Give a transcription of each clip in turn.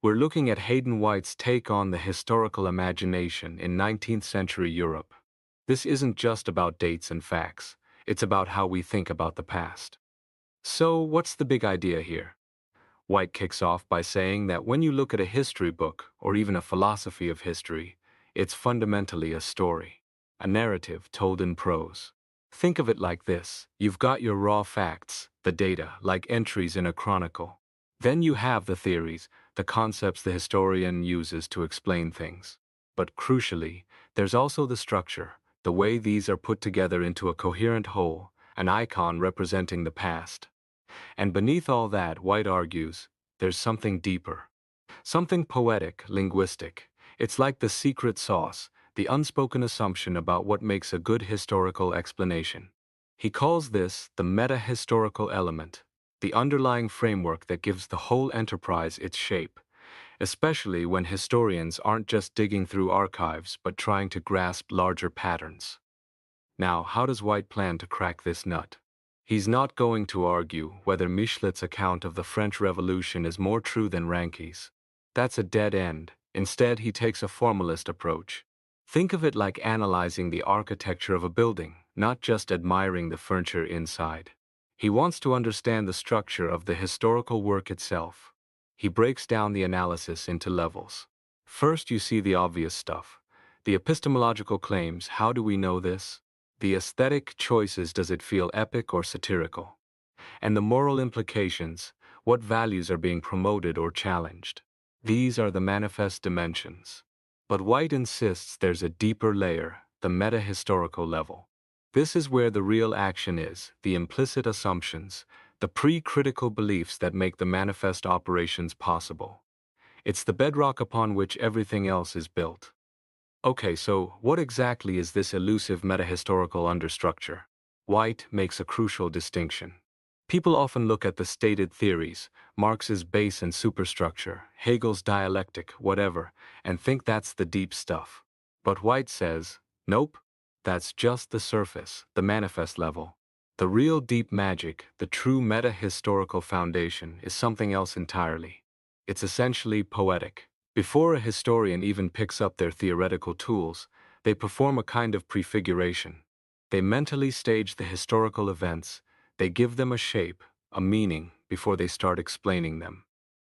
We're looking at Hayden White's take on the historical imagination in 19th-century Europe. This isn't just about dates and facts, it's about how we think about the past. So, what's the big idea here? White kicks off by saying that when you look at a history book, or even a philosophy of history, it's fundamentally a story, a narrative told in prose. Think of it like this: you've got your raw facts, the data, like entries in a chronicle. Then you have the theories, the concepts the historian uses to explain things. But crucially, there's also the structure, the way these are put together into a coherent whole, an icon representing the past. And beneath all that, White argues, there's something deeper. Something poetic, linguistic. It's like the secret sauce, the unspoken assumption about what makes a good historical explanation. He calls this the meta-historical element, the underlying framework that gives the whole enterprise its shape, especially when historians aren't just digging through archives but trying to grasp larger patterns. Now, how does White plan to crack this nut? He's not going to argue whether Michelet's account of the French Revolution is more true than Ranke's. That's a dead end. Instead, he takes a formalist approach. Think of it like analyzing the architecture of a building, not just admiring the furniture inside. He wants to understand the structure of the historical work itself. He breaks down the analysis into levels. First, you see the obvious stuff. The epistemological claims: how do we know this? The aesthetic choices: does it feel epic or satirical? And the moral implications: what values are being promoted or challenged? These are the manifest dimensions. But White insists there's a deeper layer, the meta-historical level. This is where the real action is, the implicit assumptions, the pre-critical beliefs that make the manifest operations possible. It's the bedrock upon which everything else is built. Okay, so what exactly is this elusive metahistorical understructure? White makes a crucial distinction. People often look at the stated theories, Marx's base and superstructure, Hegel's dialectic, whatever, and think that's the deep stuff. But White says, nope, that's just the surface, the manifest level. The real deep magic, the true meta-historical foundation, is something else entirely. It's essentially poetic. Before a historian even picks up their theoretical tools, they perform a kind of prefiguration. They mentally stage the historical events, they give them a shape, a meaning, before they start explaining them.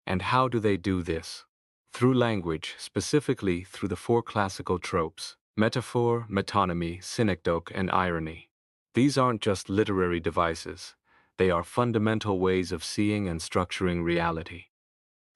And how do they do this? Through language, specifically through the four classical tropes: metaphor, metonymy, synecdoche, and irony. These aren't just literary devices, they are fundamental ways of seeing and structuring reality.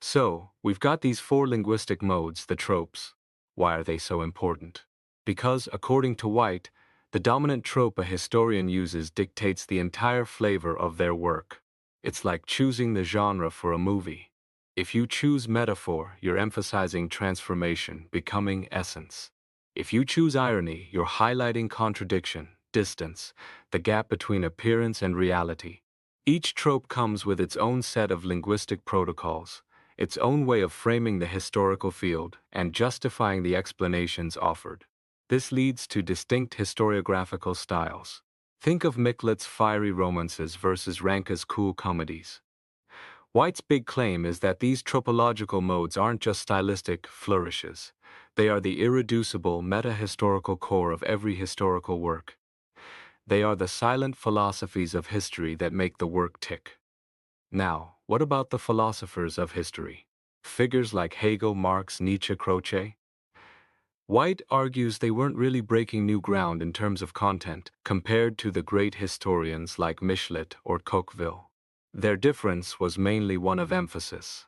So, we've got these four linguistic modes, the tropes. Why are they so important? Because, according to White, the dominant trope a historian uses dictates the entire flavor of their work. It's like choosing the genre for a movie. If you choose metaphor, you're emphasizing transformation, becoming, essence. If you choose irony, you're highlighting contradiction, distance, the gap between appearance and reality. Each trope comes with its own set of linguistic protocols, its own way of framing the historical field and justifying the explanations offered. This leads to distinct historiographical styles. Think of Michelet's fiery romances versus Ranke's cool comedies. White's big claim is that these tropological modes aren't just stylistic flourishes. They are the irreducible meta-historical core of every historical work. They are the silent philosophies of history that make the work tick. Now, what about the philosophers of history? Figures like Hegel, Marx, Nietzsche, Croce? White argues they weren't really breaking new ground in terms of content compared to the great historians like Michelet or Tocqueville. Their difference was mainly one of emphasis.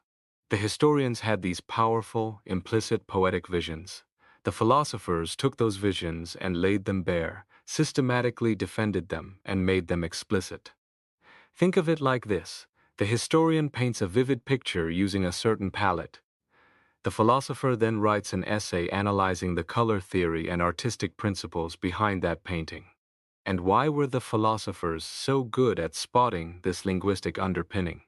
The historians had these powerful, implicit poetic visions. The philosophers took those visions and laid them bare, systematically defended them, and made them explicit. Think of it like this: the historian paints a vivid picture using a certain palette. The philosopher then writes an essay analyzing the color theory and artistic principles behind that painting. And why were the philosophers so good at spotting this linguistic underpinning?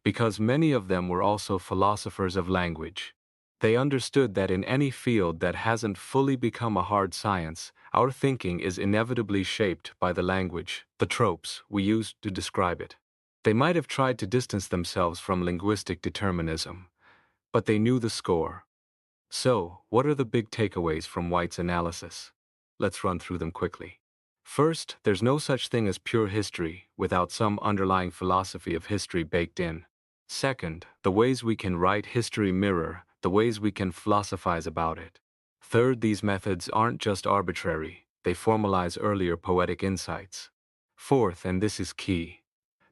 Because many of them were also philosophers of language. They understood that in any field that hasn't fully become a hard science, our thinking is inevitably shaped by the language, the tropes, we use to describe it. They might have tried to distance themselves from linguistic determinism, but they knew the score. So, what are the big takeaways from White's analysis? Let's run through them quickly. First, there's no such thing as pure history without some underlying philosophy of history baked in. Second, the ways we can write history mirror the ways we can philosophize about it. Third, these methods aren't just arbitrary, they formalize earlier poetic insights. Fourth, and this is key,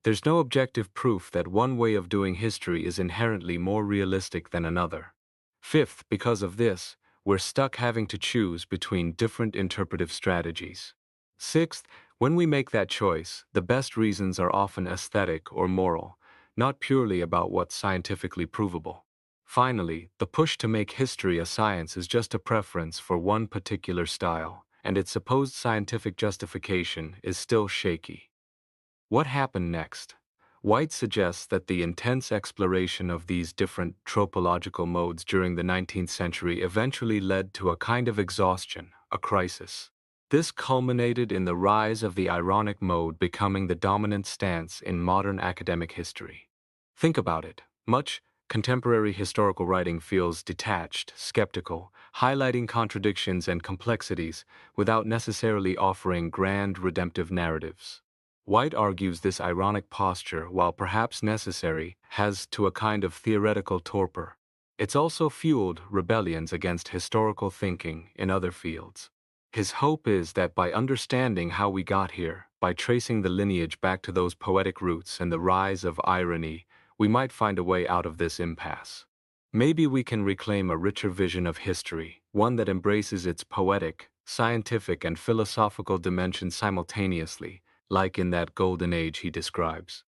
there's no objective proof that one way of doing history is inherently more realistic than another. Fifth, because of this, we're stuck having to choose between different interpretive strategies. Sixth, when we make that choice, the best reasons are often aesthetic or moral, not purely about what's scientifically provable. Finally, the push to make history a science is just a preference for one particular style, and its supposed scientific justification is still shaky. What happened next? White suggests that the intense exploration of these different tropological modes during the 19th century eventually led to a kind of exhaustion, a crisis. This culminated in the rise of the ironic mode becoming the dominant stance in modern academic history. Think about it. Much contemporary historical writing feels detached, skeptical, highlighting contradictions and complexities without necessarily offering grand redemptive narratives. White argues this ironic posture, while perhaps necessary, has to a kind of theoretical torpor. It's also fueled rebellions against historical thinking in other fields. His hope is that by understanding how we got here, by tracing the lineage back to those poetic roots and the rise of irony, we might find a way out of this impasse. Maybe we can reclaim a richer vision of history, one that embraces its poetic, scientific, and philosophical dimensions simultaneously, like in that golden age he describes.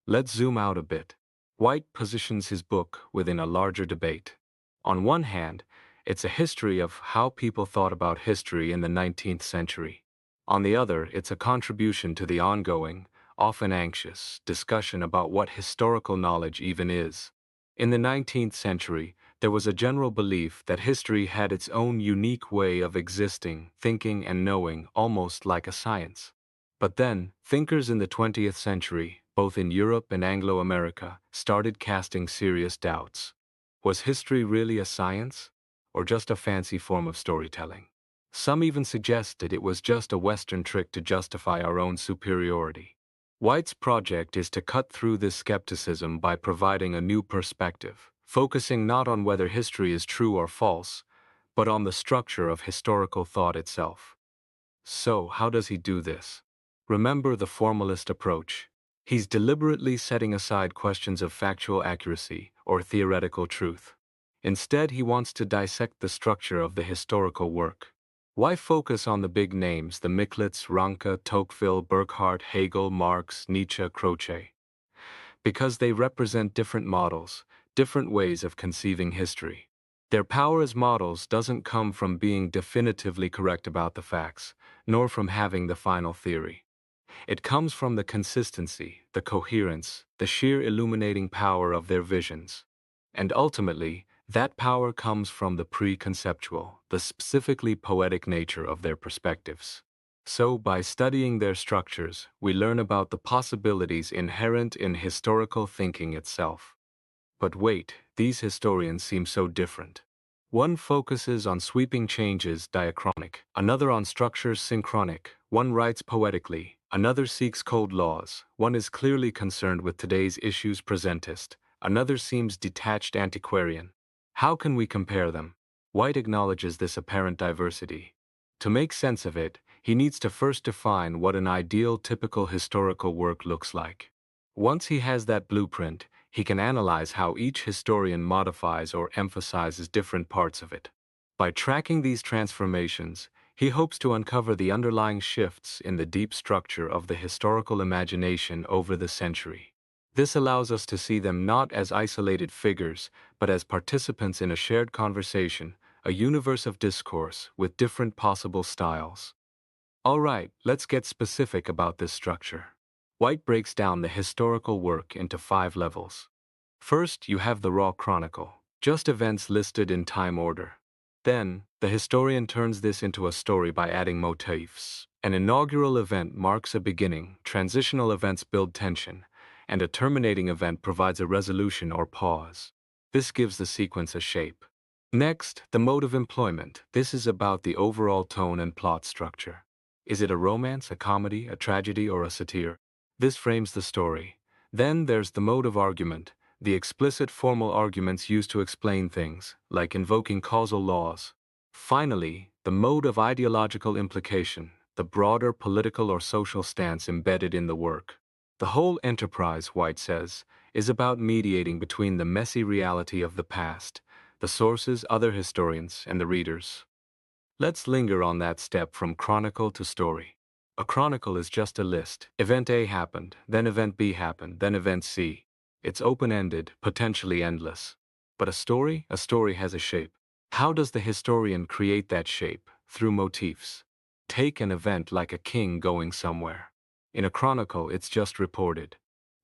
Let's zoom out a bit. White positions his book within a larger debate. On one hand, it's a history of how people thought about history in the 19th century. On the other, it's a contribution to the ongoing, often anxious, discussion about what historical knowledge even is. In the 19th century, there was a general belief that history had its own unique way of existing, thinking, and knowing, almost like a science. But then, thinkers in the 20th century, both in Europe and Anglo-America, started casting serious doubts. Was history really a science, or just a fancy form of storytelling? Some even suggested it was just a Western trick to justify our own superiority. White's project is to cut through this skepticism by providing a new perspective, focusing not on whether history is true or false, but on the structure of historical thought itself. So, how does he do this? Remember the formalist approach. He's deliberately setting aside questions of factual accuracy or theoretical truth. Instead, he wants to dissect the structure of the historical work. Why focus on the big names, the Micklitz, Ranke, Tocqueville, Burckhardt, Hegel, Marx, Nietzsche, Croce? Because they represent different models, different ways of conceiving history. Their power as models doesn't come from being definitively correct about the facts, nor from having the final theory. It comes from the consistency, the coherence, the sheer illuminating power of their visions. And ultimately, that power comes from the pre-conceptual, the specifically poetic nature of their perspectives. So, by studying their structures, we learn about the possibilities inherent in historical thinking itself. But wait, these historians seem so different. One focuses on sweeping changes diachronic, another on structures synchronic, one writes poetically, another seeks cold laws, one is clearly concerned with today's issues presentist, another seems detached antiquarian. How can we compare them? White acknowledges this apparent diversity. To make sense of it, he needs to first define what an ideal typical historical work looks like. Once he has that blueprint, he can analyze how each historian modifies or emphasizes different parts of it. By tracking these transformations, he hopes to uncover the underlying shifts in the deep structure of the historical imagination over the century. This allows us to see them not as isolated figures, but as participants in a shared conversation, a universe of discourse with different possible styles. All right, let's get specific about this structure. White breaks down the historical work into 5 levels. First, you have the raw chronicle, just events listed in time order. Then, the historian turns this into a story by adding motifs. An inaugural event marks a beginning, transitional events build tension, and a terminating event provides a resolution or pause. This gives the sequence a shape. Next, the mode of employment. This is about the overall tone and plot structure. Is it a romance, a comedy, a tragedy, or a satire? This frames the story. Then there's the mode of argument, the explicit formal arguments used to explain things, like invoking causal laws. Finally, the mode of ideological implication, the broader political or social stance embedded in the work. The whole enterprise, White says, is about mediating between the messy reality of the past, the sources, other historians, and the readers. Let's linger on that step from chronicle to story. A chronicle is just a list. Event A happened, then event B happened, then event C. It's open-ended, potentially endless. But a story has a shape. How does the historian create that shape? Through motifs. Take an event like a king going somewhere. In a chronicle, it's just reported.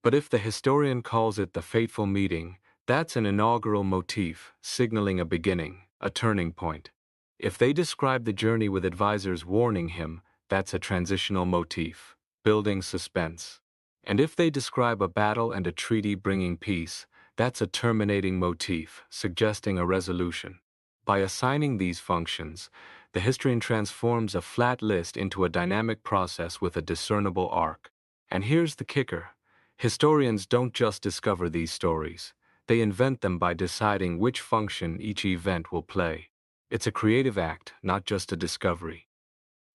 But if the historian calls it the fateful meeting, that's an inaugural motif, signaling a beginning, a turning point. If they describe the journey with advisors warning him, that's a transitional motif, building suspense. And if they describe a battle and a treaty bringing peace, that's a terminating motif, suggesting a resolution. By assigning these functions, the historian transforms a flat list into a dynamic process with a discernible arc. And here's the kicker. Historians don't just discover these stories. They invent them by deciding which function each event will play. It's a creative act, not just a discovery.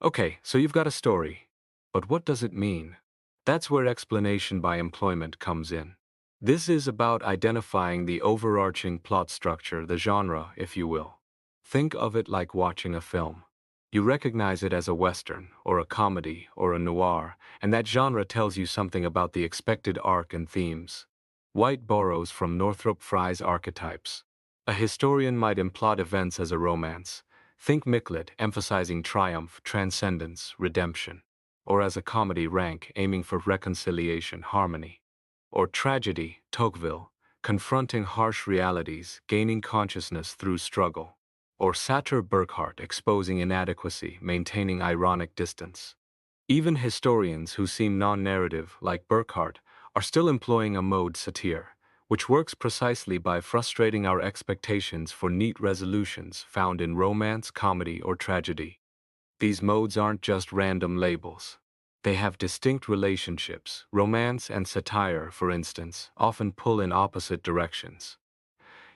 Okay, so you've got a story. But what does it mean? That's where explanation by employment comes in. This is about identifying the overarching plot structure, the genre, if you will. Think of it like watching a film. You recognize it as a western, or a comedy, or a noir, and that genre tells you something about the expected arc and themes. White borrows from Northrop Frye's archetypes. A historian might implot events as a romance. Think Michelet, emphasizing triumph, transcendence, redemption. Or as a comedy, Rank, aiming for reconciliation, harmony. Or tragedy, Tocqueville, confronting harsh realities, gaining consciousness through struggle. Or satire, Burckhardt, exposing inadequacy, maintaining ironic distance. Even historians who seem non-narrative, like Burckhardt, are still employing a mode, satire, which works precisely by frustrating our expectations for neat resolutions found in romance, comedy, or tragedy. These modes aren't just random labels. They have distinct relationships. Romance and satire, for instance, often pull in opposite directions.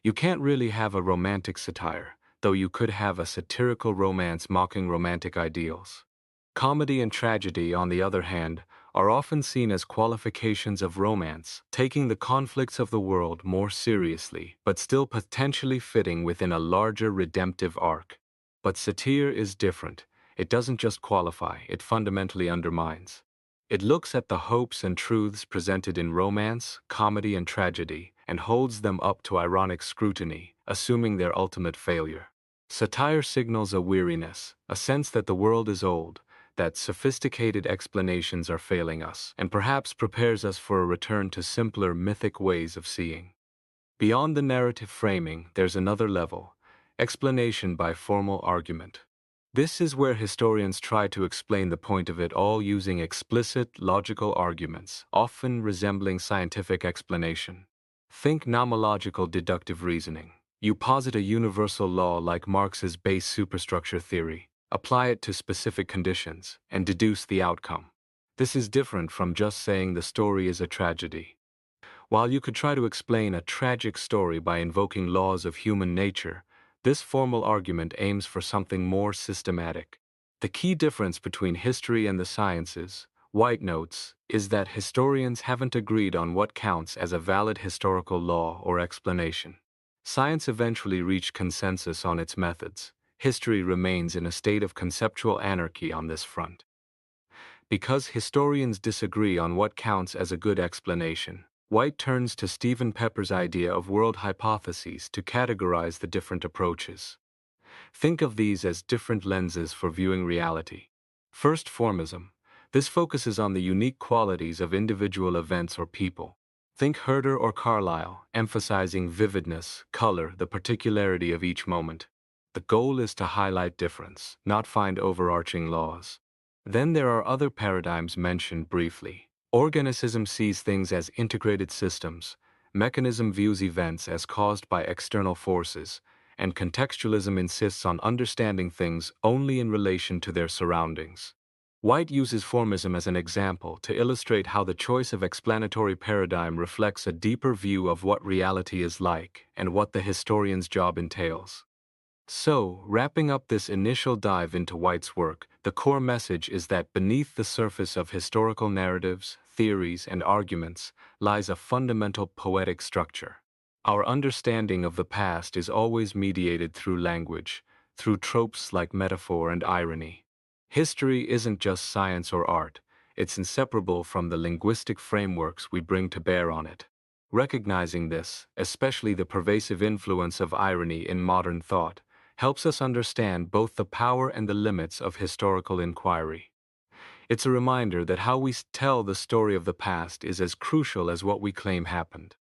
You can't really have a romantic satire, though you could have a satirical romance mocking romantic ideals. Comedy and tragedy, on the other hand, are often seen as qualifications of romance, taking the conflicts of the world more seriously, but still potentially fitting within a larger redemptive arc. But satire is different. It doesn't just qualify, it fundamentally undermines. It looks at the hopes and truths presented in romance, comedy, and tragedy, and holds them up to ironic scrutiny, assuming their ultimate failure. Satire signals a weariness, a sense that the world is old, that sophisticated explanations are failing us, and perhaps prepares us for a return to simpler mythic ways of seeing. Beyond the narrative framing, there's another level, explanation by formal argument. This is where historians try to explain the point of it all using explicit, logical arguments, often resembling scientific explanation. Think nomological deductive reasoning. You posit a universal law like Marx's base superstructure theory, apply it to specific conditions, and deduce the outcome. This is different from just saying the story is a tragedy. While you could try to explain a tragic story by invoking laws of human nature, this formal argument aims for something more systematic. The key difference between history and the sciences, White notes, is that historians haven't agreed on what counts as a valid historical law or explanation. Science eventually reached consensus on its methods. History remains in a state of conceptual anarchy on this front. Because historians disagree on what counts as a good explanation, White turns to Stephen Pepper's idea of world hypotheses to categorize the different approaches. Think of these as different lenses for viewing reality. First, formism. This focuses on the unique qualities of individual events or people. Think Herder or Carlyle, emphasizing vividness, color, the particularity of each moment. The goal is to highlight difference, not find overarching laws. Then there are other paradigms mentioned briefly. Organicism sees things as integrated systems. Mechanism views events as caused by external forces, and contextualism insists on understanding things only in relation to their surroundings. White uses formism as an example to illustrate how the choice of explanatory paradigm reflects a deeper view of what reality is like and what the historian's job entails. So, wrapping up this initial dive into White's work, the core message is that beneath the surface of historical narratives, theories, and arguments lies a fundamental poetic structure. Our understanding of the past is always mediated through language, through tropes like metaphor and irony. History isn't just science or art, it's inseparable from the linguistic frameworks we bring to bear on it. Recognizing this, especially the pervasive influence of irony in modern thought, helps us understand both the power and the limits of historical inquiry. It's a reminder that how we tell the story of the past is as crucial as what we claim happened.